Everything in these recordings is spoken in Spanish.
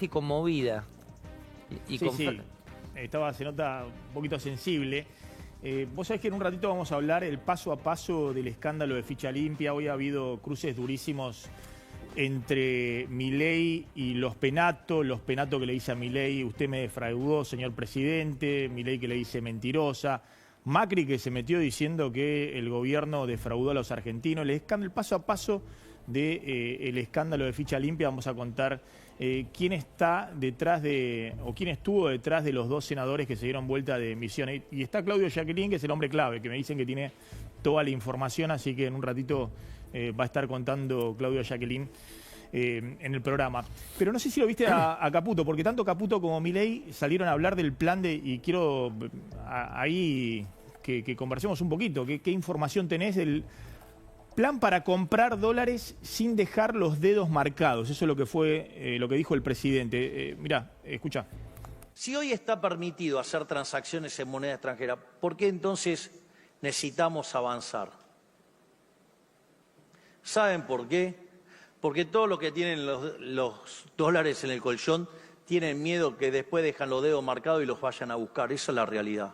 casi conmovida. Sí, se nota un poquito sensible. Vos sabés que en un ratito vamos a hablar el paso a paso del escándalo de Ficha Limpia. Hoy ha habido cruces durísimos entre Milei y los Penato que le dice a Milei: usted me defraudó, señor presidente. Milei que le dice mentirosa. Macri que se metió diciendo que el gobierno defraudó a los argentinos. El paso a paso del escándalo de Ficha Limpia. Vamos a contar quién está detrás o quién estuvo detrás de los dos senadores que se dieron vuelta de Misiones. Y está Claudio Yaquelin, que es el hombre clave, que me dicen que tiene toda la información, así que en un ratito va a estar contando Claudio Yaquelin en el programa. Pero no sé si lo viste a Caputo, porque tanto Caputo como Milei salieron a hablar del plan y quiero ahí que conversemos un poquito. ¿Qué información tenés del plan para comprar dólares sin dejar los dedos marcados? Eso es lo que fue lo que dijo el presidente. Mirá, escuchá. Si hoy está permitido hacer transacciones en moneda extranjera, ¿por qué entonces necesitamos avanzar? ¿Saben por qué? Porque todos los que tienen los dólares en el colchón tienen miedo que después dejan los dedos marcados y los vayan a buscar. Esa es la realidad.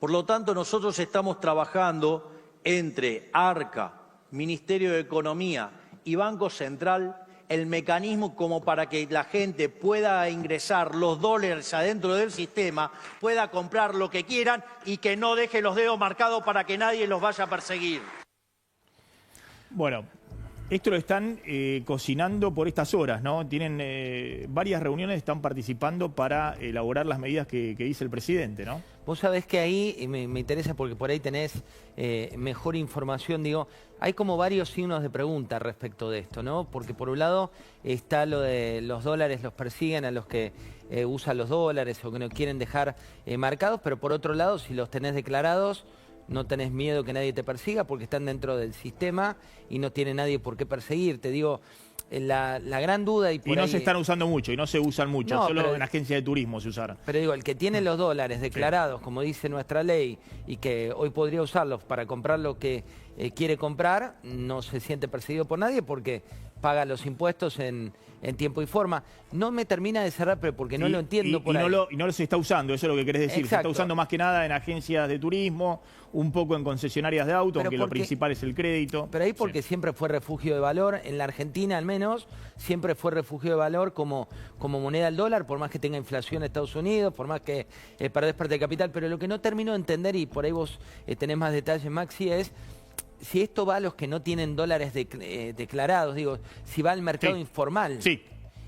Por lo tanto, nosotros estamos trabajando entre ARCA, Ministerio de Economía y Banco Central, el mecanismo como para que la gente pueda ingresar los dólares adentro del sistema, pueda comprar lo que quieran y que no deje los dedos marcados para que nadie los vaya a perseguir. Bueno, esto lo están cocinando por estas horas, ¿no? Tienen varias reuniones, están participando para elaborar las medidas que dice el presidente, ¿no? Vos sabés que ahí me interesa porque por ahí tenés mejor información, digo, hay como varios signos de pregunta respecto de esto, ¿no? Porque por un lado está lo de los dólares, los persiguen a los que usan los dólares o que no quieren dejar marcados, pero por otro lado, si los tenés declarados, no tenés miedo que nadie te persiga porque están dentro del sistema y no tiene nadie por qué perseguirte. Digo, la gran duda... Y no se están usando mucho, y no se usan mucho, no, solo en agencias de turismo se usaron. Pero digo, el que tiene los dólares declarados, como dice nuestra ley, y que hoy podría usarlos para comprar lo que quiere comprar, no se siente perseguido por nadie porque paga los impuestos en tiempo y forma. No me termina de cerrar, pero porque no lo entiendo por ahí. Y no los está usando, eso es lo que querés decir. Exacto. Se está usando más que nada en agencias de turismo, un poco en concesionarias de auto, aunque lo principal es el crédito. Pero ahí porque siempre fue refugio de valor, en la Argentina al menos, siempre fue refugio de valor como moneda el dólar, por más que tenga inflación en Estados Unidos, por más que perdés parte de capital. Pero lo que no termino de entender, y por ahí vos tenés más detalles, Maxi, es si esto va a los que no tienen dólares declarados, digo, si va al mercado informal. Sí.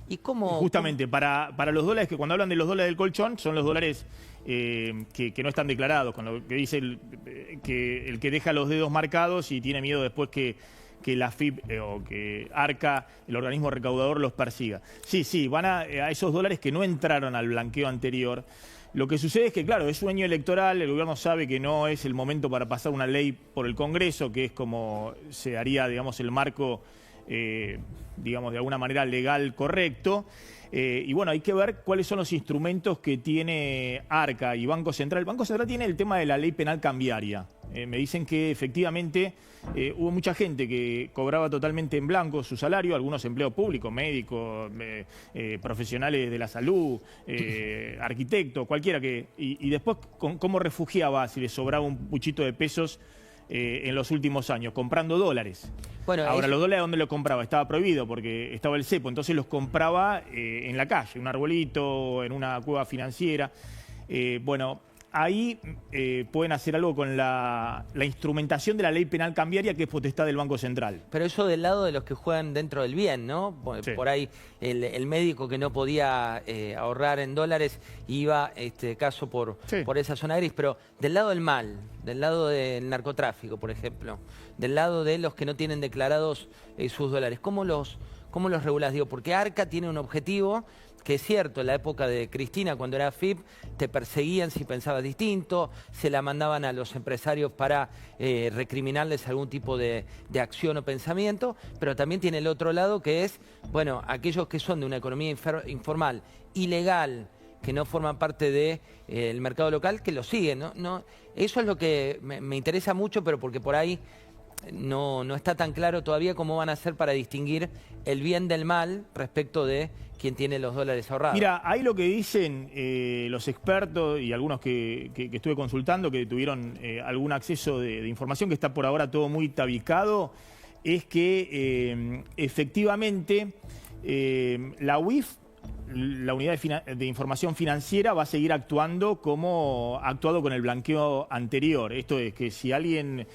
¿Y cómo? Justamente, para los dólares, que cuando hablan de los dólares del colchón, son los dólares que no están declarados, con lo que dice el que deja los dedos marcados y tiene miedo después que la FIP o que ARCA, el organismo recaudador, los persiga. Sí, van a esos dólares que no entraron al blanqueo anterior. Lo que sucede es que, claro, es un año electoral, el gobierno sabe que no es el momento para pasar una ley por el Congreso, que es como se haría, digamos, el marco, digamos, de alguna manera legal correcto. Y bueno, hay que ver cuáles son los instrumentos que tiene ARCA y Banco Central. El Banco Central tiene el tema de la ley penal cambiaria. Me dicen que efectivamente hubo mucha gente que cobraba totalmente en blanco su salario, algunos empleos públicos, médicos, profesionales de la salud, arquitectos, cualquiera que... Y después, ¿cómo refugiaba si le sobraba un puchito de pesos en los últimos años? Comprando dólares. Bueno, ahora, los dólares, ¿dónde los compraba? Estaba prohibido porque estaba el cepo, entonces los compraba en la calle, en un arbolito, en una cueva financiera. Bueno, ahí pueden hacer algo con la instrumentación de la ley penal cambiaria, que es potestad del Banco Central. Pero eso del lado de los que juegan dentro del bien, ¿no? Sí. Por ahí el médico que no podía ahorrar en dólares iba, caso por esa zona gris, pero del lado del mal, del lado del narcotráfico, por ejemplo, del lado de los que no tienen declarados sus dólares, ¿cómo los regulás? Digo, porque ARCA tiene un objetivo que es cierto, en la época de Cristina, cuando era FIP, te perseguían si pensabas distinto, se la mandaban a los empresarios para recriminarles algún tipo de acción o pensamiento, pero también tiene el otro lado que es, bueno, aquellos que son de una economía informal, ilegal, que no forman parte del mercado local, que lo siguen, ¿no? Eso es lo que me interesa mucho, pero porque por ahí no está tan claro todavía cómo van a hacer para distinguir el bien del mal respecto de quién tiene los dólares ahorrados. Mira, ahí lo que dicen los expertos y algunos que estuve consultando, que tuvieron algún acceso de información, que está por ahora todo muy tabicado, es que efectivamente la UIF, la Unidad de Información Financiera, va a seguir actuando como ha actuado con el blanqueo anterior. Esto es que si alguien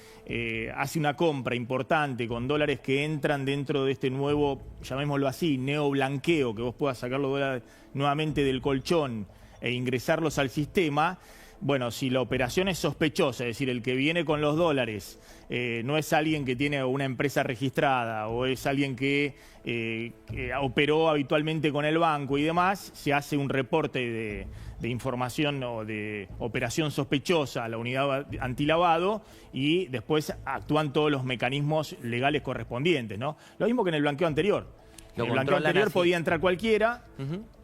hace una compra importante con dólares que entran dentro de este nuevo, llamémoslo así, neoblanqueo, que vos puedas sacar los dólares nuevamente del colchón e ingresarlos al sistema. Bueno, si la operación es sospechosa, es decir, el que viene con los dólares no es alguien que tiene una empresa registrada o es alguien que operó habitualmente con el banco y demás, se hace un reporte de información o de operación sospechosa a la unidad antilavado y después actúan todos los mecanismos legales correspondientes, ¿no? Lo mismo que en el blanqueo anterior. En el blanqueo anterior podía entrar cualquiera,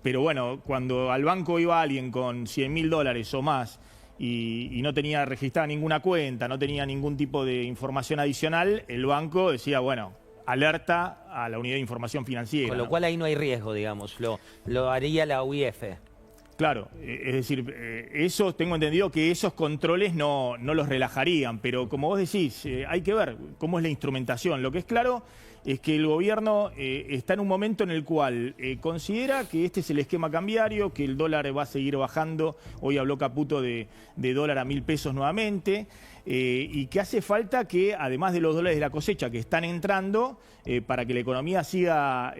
pero bueno, cuando al banco iba alguien con $100.000 o más y no tenía registrada ninguna cuenta, no tenía ningún tipo de información adicional, el banco decía, bueno, alerta a la Unidad de Información Financiera. Con lo cual ahí no hay riesgo, digamos, lo haría la UIF. Claro, es decir, eso tengo entendido que esos controles no los relajarían, pero como vos decís, hay que ver cómo es la instrumentación. Lo que es claro es que el gobierno está en un momento en el cual considera que este es el esquema cambiario, que el dólar va a seguir bajando. Hoy habló Caputo de dólar a 1.000 pesos nuevamente, y que hace falta que, además de los dólares de la cosecha que están entrando, para que la economía siga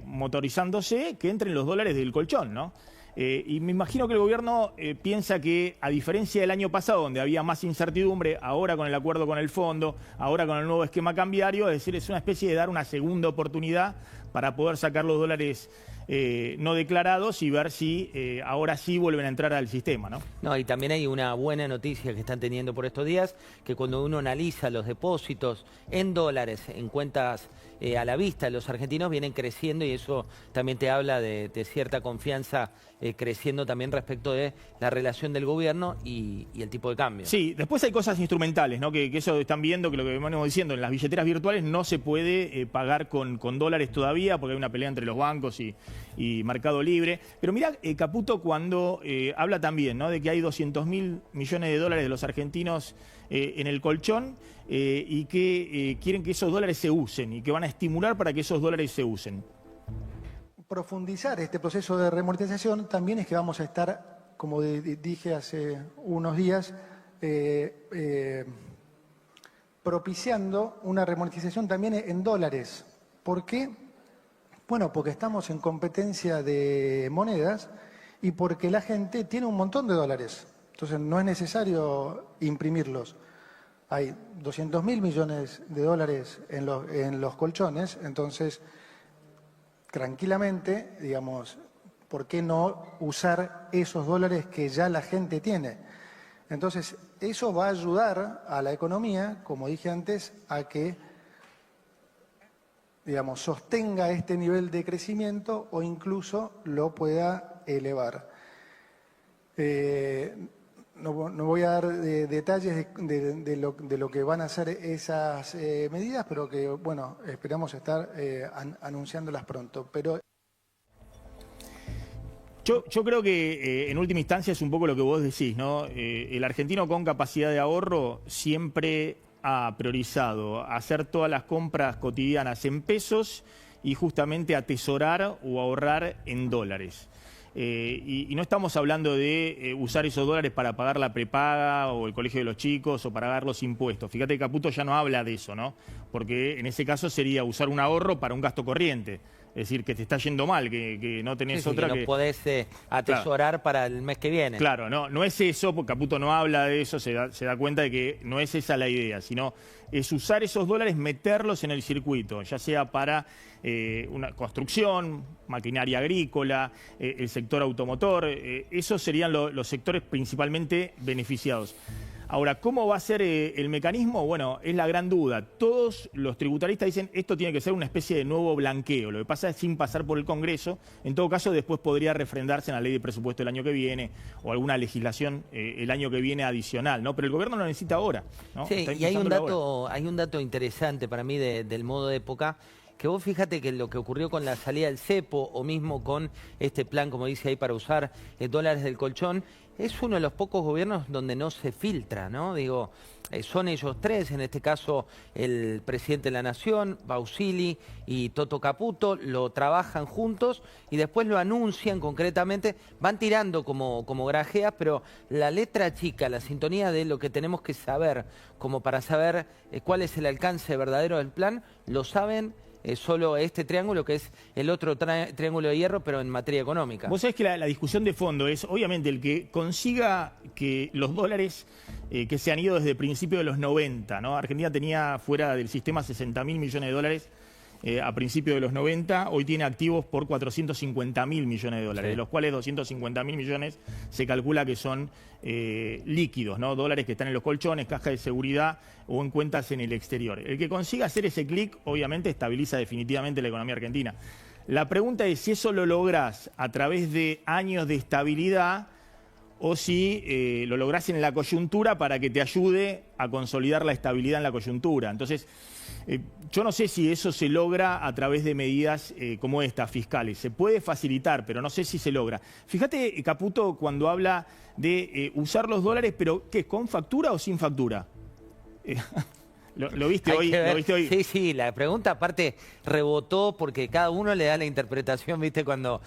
motorizándose, que entren los dólares del colchón, ¿no? Y me imagino que el gobierno piensa que, a diferencia del año pasado, donde había más incertidumbre, ahora con el acuerdo con el fondo, ahora con el nuevo esquema cambiario, es decir, es una especie de dar una segunda oportunidad para poder sacar los dólares no declarados y ver si ahora sí vuelven a entrar al sistema, ¿no? No, y también hay una buena noticia que están teniendo por estos días, que cuando uno analiza los depósitos en dólares en cuentas a la vista, los argentinos vienen creciendo y eso también te habla de cierta confianza creciendo también respecto de la relación del gobierno y el tipo de cambio. Sí, después hay cosas instrumentales, ¿no? Que eso están viendo, que lo que venimos diciendo, en las billeteras virtuales no se puede pagar con dólares todavía, porque hay una pelea entre los bancos y Mercado Libre. Pero mirá, Caputo, cuando habla también, ¿no?, de que hay 200.000 millones de dólares de los argentinos en el colchón y que quieren que esos dólares se usen y que van a estimular para que esos dólares se usen. Profundizar este proceso de remortización también es que vamos a estar, como dije hace unos días, propiciando una remortización también en dólares. ¿Por qué? Bueno, porque estamos en competencia de monedas y porque la gente tiene un montón de dólares. Entonces no es necesario imprimirlos. Hay 200.000 millones de dólares en los colchones, entonces tranquilamente, digamos, ¿por qué no usar esos dólares que ya la gente tiene? Entonces, eso va a ayudar a la economía, como dije antes, a que, digamos, sostenga este nivel de crecimiento o incluso lo pueda elevar. No voy a dar detalles de lo que van a ser esas medidas, pero que, bueno, esperamos estar anunciándolas pronto. Pero Yo creo que en última instancia es un poco lo que vos decís, ¿no? El argentino con capacidad de ahorro siempre ha priorizado hacer todas las compras cotidianas en pesos y justamente atesorar o ahorrar en dólares. Y no estamos hablando de usar esos dólares para pagar la prepaga o el colegio de los chicos o para pagar los impuestos. Fíjate que Caputo ya no habla de eso, ¿no? Porque en ese caso sería usar un ahorro para un gasto corriente. Es decir, que te está yendo mal, que no tenés otra que no podés atesorar, claro, para el mes que viene. Claro, no es eso, porque Caputo no habla de eso, se da cuenta de que no es esa la idea, sino es usar esos dólares, meterlos en el circuito, ya sea para una construcción, maquinaria agrícola, el sector automotor, esos serían los sectores principalmente beneficiados. Ahora, ¿cómo va a ser el mecanismo? Bueno, es la gran duda. Todos los tributaristas dicen esto tiene que ser una especie de nuevo blanqueo. Lo que pasa es sin pasar por el Congreso. En todo caso, después podría refrendarse en la ley de presupuesto del año que viene o alguna legislación el año que viene adicional, ¿no? Pero el gobierno lo necesita ahora, ¿no? Sí, y hay un dato interesante para mí del modo de época, que vos fíjate que lo que ocurrió con la salida del cepo o mismo con este plan, como dice ahí, para usar dólares del colchón, es uno de los pocos gobiernos donde no se filtra, ¿no? Digo, son ellos tres, en este caso el presidente de la Nación, Bausili y Toto Caputo, lo trabajan juntos y después lo anuncian concretamente, van tirando como grajeas, pero la letra chica, la sintonía de lo que tenemos que saber, como para saber cuál es el alcance verdadero del plan, lo saben solo este triángulo, que es el otro triángulo de hierro, pero en materia económica. Vos sabés que la discusión de fondo es, obviamente, el que consiga que los dólares que se han ido desde principios de los 90, ¿no? Argentina tenía fuera del sistema 60.000 millones de dólares a principios de los 90, hoy tiene activos por 450.000 millones de dólares, sí, de los cuales 250.000 millones se calcula que son líquidos, ¿no? Dólares que están en los colchones, caja de seguridad o en cuentas en el exterior. El que consiga hacer ese clic, obviamente, estabiliza definitivamente la economía argentina. La pregunta es si eso lo lográs a través de años de estabilidad o si lo lográs en la coyuntura para que te ayude a consolidar la estabilidad en la coyuntura. Entonces, yo no sé si eso se logra a través de medidas como estas, fiscales. Se puede facilitar, pero no sé si se logra. Fíjate, Caputo, cuando habla de usar los dólares, pero ¿qué? ¿Con factura o sin factura? ¿Lo viste hoy? ¿Lo viste hoy? Sí, sí, la pregunta aparte rebotó porque cada uno le da la interpretación, ¿viste? Cuando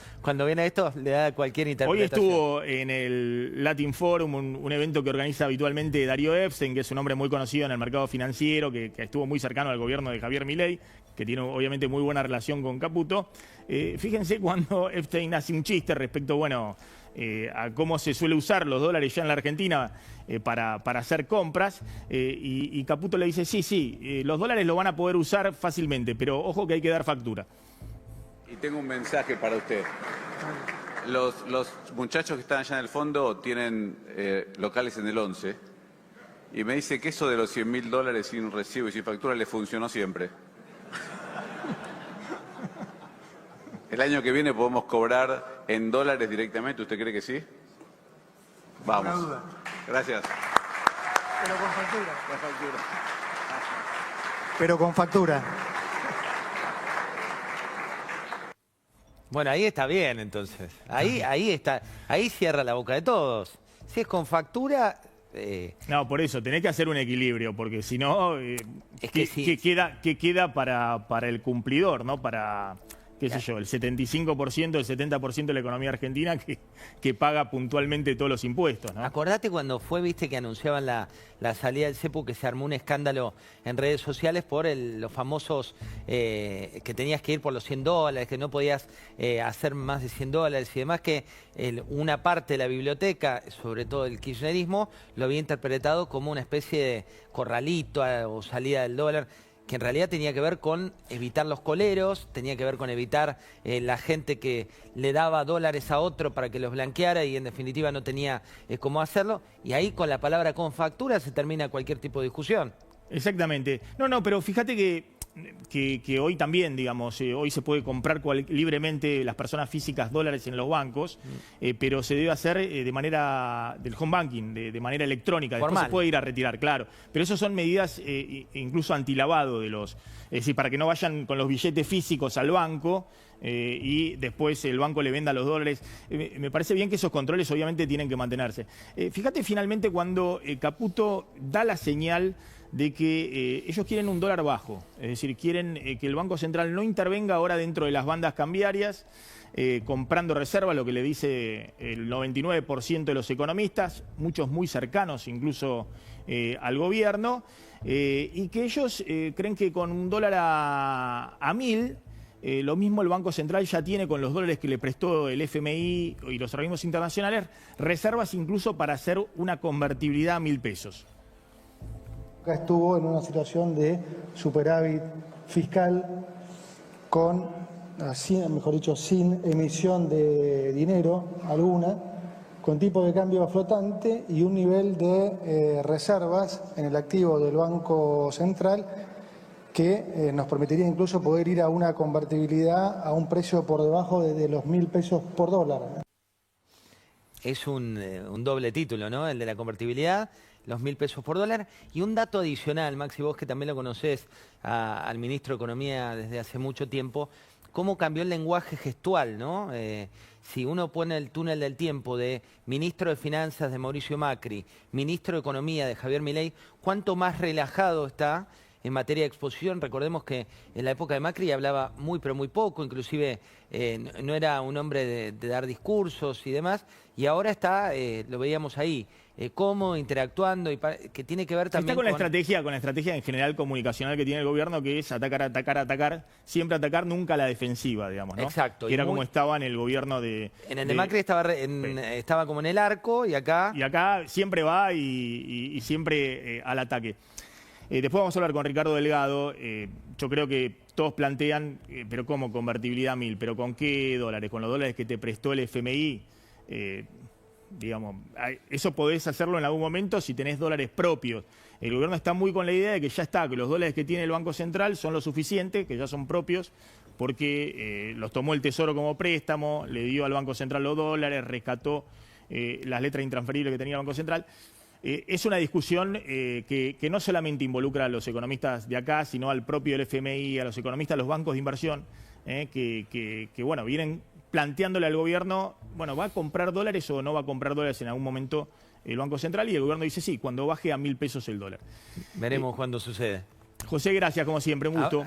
viene esto, le da cualquier interpretación. Hoy estuvo en el Latin Forum, un evento que organiza habitualmente Darío Epstein, que es un hombre muy conocido en el mercado financiero, que estuvo muy cercano al gobierno de Javier Milei, que tiene obviamente muy buena relación con Caputo. Fíjense cuando Epstein hace un chiste respecto, bueno, a cómo se suele usar los dólares ya en la Argentina para hacer compras, y Caputo le dice, sí, los dólares lo van a poder usar fácilmente, pero ojo que hay que dar factura. Y tengo un mensaje para usted. Los muchachos que están allá en el fondo tienen locales en el 11 y me dice que eso de los 100.000 dólares sin recibo y sin factura le funcionó siempre. El año que viene podemos cobrar en dólares directamente, ¿usted cree que sí? Vamos. Una duda. Gracias. Pero con factura. La factura. Pero con factura. Bueno, ahí está bien, entonces. Ahí está, ahí cierra la boca de todos. Si es con factura... No, por eso, tenés que hacer un equilibrio, porque si no, ¿qué queda para el cumplidor, ¿no? Para... qué sé yo, el 75%, el 70% de la economía argentina que paga puntualmente todos los impuestos, ¿no? Acordate cuando fue, viste, que anunciaban la salida del cepo, que se armó un escándalo en redes sociales por los famosos que tenías que ir por los 100 dólares, que no podías hacer más de 100 dólares y demás, que una parte de la biblioteca, sobre todo el kirchnerismo, lo había interpretado como una especie de corralito o salida del dólar, que en realidad tenía que ver con evitar los coleros, tenía que ver con evitar la gente que le daba dólares a otro para que los blanqueara y en definitiva no tenía cómo hacerlo. Y ahí con la palabra con factura se termina cualquier tipo de discusión. Exactamente. No, pero fíjate que hoy también, digamos, hoy se puede comprar libremente las personas físicas dólares en los bancos, pero se debe hacer de manera del home banking, de manera electrónica. Después Formal. se puede ir a retirar, claro. Pero eso son medidas incluso antilavado es decir, para que no vayan con los billetes físicos al banco y después el banco le venda los dólares. Me parece bien que esos controles obviamente tienen que mantenerse. Fíjate finalmente cuando Caputo da la señal de que ellos quieren un dólar bajo, es decir, quieren que el Banco Central no intervenga ahora dentro de las bandas cambiarias, comprando reservas, lo que le dice el 99% de los economistas, muchos muy cercanos incluso al gobierno, y que ellos creen que con un dólar a 1.000, lo mismo el Banco Central ya tiene con los dólares que le prestó el FMI y los organismos internacionales, reservas incluso para hacer una convertibilidad a 1.000 pesos. Acá estuvo en una situación de superávit fiscal sin emisión de dinero alguna, con tipo de cambio flotante y un nivel de reservas en el activo del Banco Central que nos permitiría incluso poder ir a una convertibilidad a un precio por debajo de los 1.000 pesos por dólar. Es un doble título, ¿no? El de la convertibilidad, los 1.000 pesos por dólar. Y un dato adicional, Maxi, vos que también lo conocés al ministro de Economía desde hace mucho tiempo, cómo cambió el lenguaje gestual, ¿no? Si uno pone el túnel del tiempo de ministro de Finanzas de Mauricio Macri, ministro de Economía de Javier Milei, cuánto más relajado está en materia de exposición. Recordemos que en la época de Macri hablaba muy pero muy poco, inclusive no era un hombre de dar discursos y demás, y ahora está, lo veíamos ahí, cómodo, interactuando, y que tiene que ver también está con la estrategia en general comunicacional que tiene el gobierno, que es atacar, atacar, atacar, siempre atacar, nunca a la defensiva, digamos, ¿no? Exacto. Que era como estaba en el gobierno de... En el de Macri estaba como en el arco, y acá... Y acá siempre va y siempre al ataque. Después vamos a hablar con Ricardo Delgado. Yo creo que todos plantean, pero ¿cómo convertibilidad 1.000? ¿Pero con qué dólares? ¿Con los dólares que te prestó el FMI? Digamos, eso podés hacerlo en algún momento si tenés dólares propios. El gobierno está muy con la idea de que ya está, que los dólares que tiene el Banco Central son lo suficiente, que ya son propios, porque los tomó el Tesoro como préstamo, le dio al Banco Central los dólares, rescató las letras intransferibles que tenía el Banco Central. Es una discusión que no solamente involucra a los economistas de acá, sino al propio FMI, a los economistas, a los bancos de inversión, que bueno, vienen planteándole al gobierno, bueno, ¿va a comprar dólares o no va a comprar dólares en algún momento el Banco Central? Y el gobierno dice sí, cuando baje a 1.000 pesos el dólar. Veremos cuándo sucede. José, gracias como siempre, un gusto.